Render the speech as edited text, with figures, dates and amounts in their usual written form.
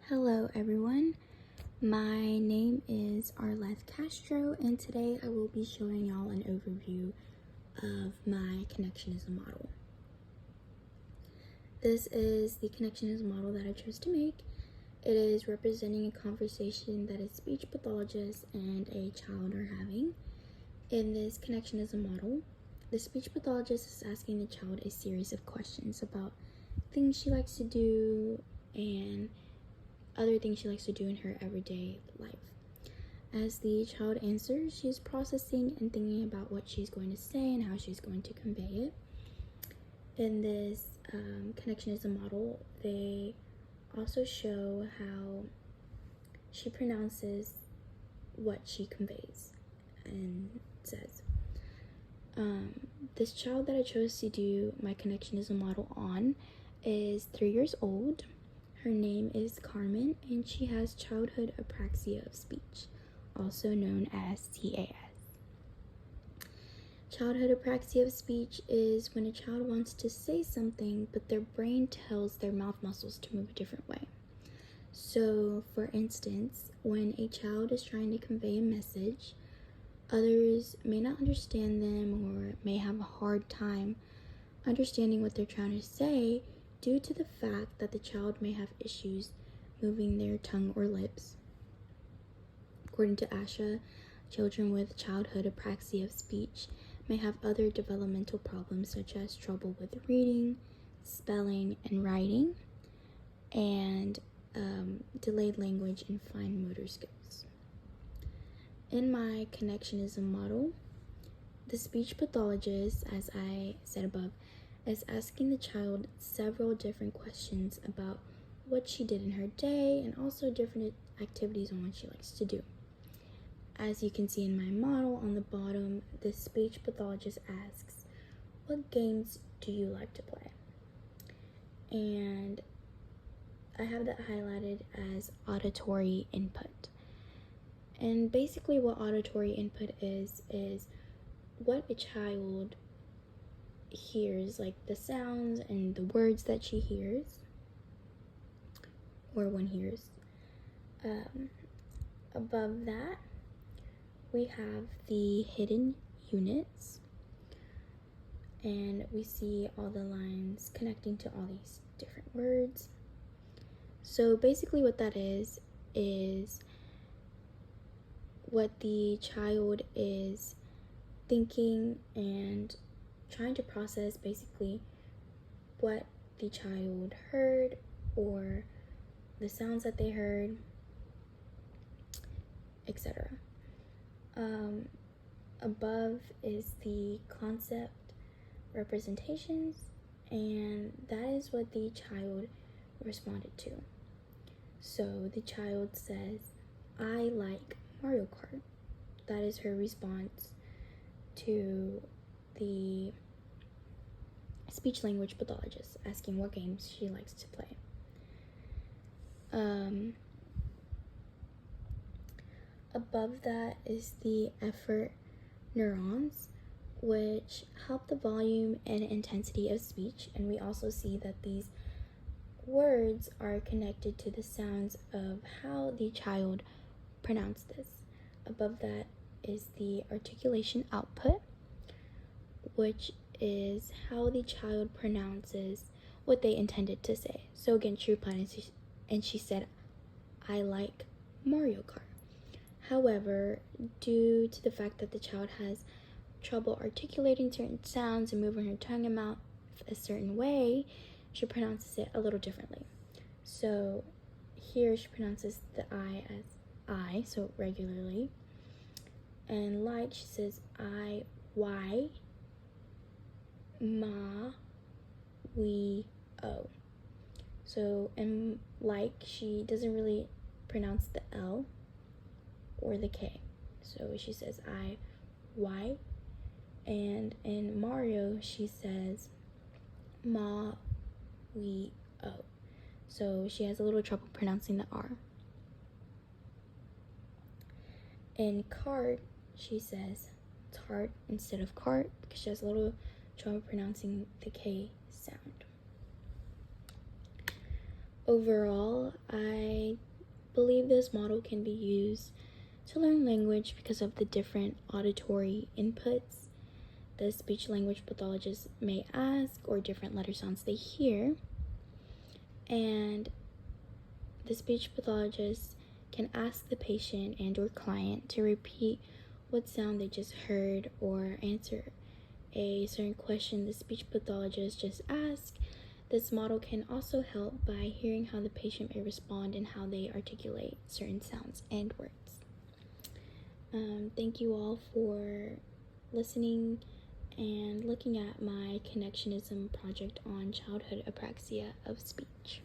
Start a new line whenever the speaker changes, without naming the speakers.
Hello everyone, my name is Arleth Castro and today I will be showing y'all an overview of my connectionism model. This is the connectionism model that I chose to make. It is representing a conversation that a speech pathologist and a child are having. In this connectionism model, the speech pathologist is asking the child a series of questions about things she likes to do and other things she likes to do in her everyday life. As the child answers, she's processing and thinking about what she's going to say and how she's going to convey it. In this connectionism model, they also show how she pronounces what she conveys and says. This child that I chose to do my connectionism model on is 3 years old. Her name is Carmen, and she has childhood apraxia of speech, also known as CAS. Childhood apraxia of speech is when a child wants to say something, but their brain tells their mouth muscles to move a different way. So, for instance, when a child is trying to convey a message, others may not understand them or may have a hard time understanding what they're trying to say, due to the fact that the child may have issues moving their tongue or lips. According to Apraxia, children with childhood apraxia of speech may have other developmental problems such as trouble with reading, spelling, and writing, and delayed language and fine motor skills. In my connectionism model, the speech pathologist, as I said above, is asking the child several different questions about what she did in her day and also different activities on what she likes to do. As you can see in my model on the bottom, the speech pathologist asks, "What games do you like to play?" And I have that highlighted as auditory input. And basically what auditory input is what a child hears, like the sounds and the words that she hears or one hears. Above that, we have the hidden units, and we see all the lines connecting to all these different words. So basically what that is what the child is thinking and trying to process, basically what the child heard or the sounds that they heard, etc. Above is the concept representations, and that is what the child responded to. So the child says, "I like Mario Kart." That is her response to the speech language pathologist asking what games she likes to play. Above that is the effort neurons, which help the volume and intensity of speech, and we also see that these words are connected to the sounds of how the child pronounced this. Above that is the articulation output, which is how the child pronounces what they intended to say. So again, she replied and she said, "I like Mario Kart." However, due to the fact that the child has trouble articulating certain sounds and moving her tongue and mouth a certain way, she pronounces it a little differently. So here she pronounces the I as I, so regularly. And like, she says I, Y, Ma, We, O. So, and like, she doesn't really pronounce the L or the K. So she says I, Y. And in Mario, she says Ma, We, O. So she has a little trouble pronouncing the R. In cart, she says tart instead of cart because she has a little trouble pronouncing the K sound. Overall, I this model can be used to learn language because of the different auditory inputs the speech language pathologist may ask or different letter sounds they hear. And the speech pathologist can ask the patient and or client to repeat what sound they just heard or answer a certain question the speech pathologist just asked. This model can also help by hearing how the patient may respond and how they articulate certain sounds and words. Thank you all for listening and looking at my Connectionism project on childhood apraxia of speech.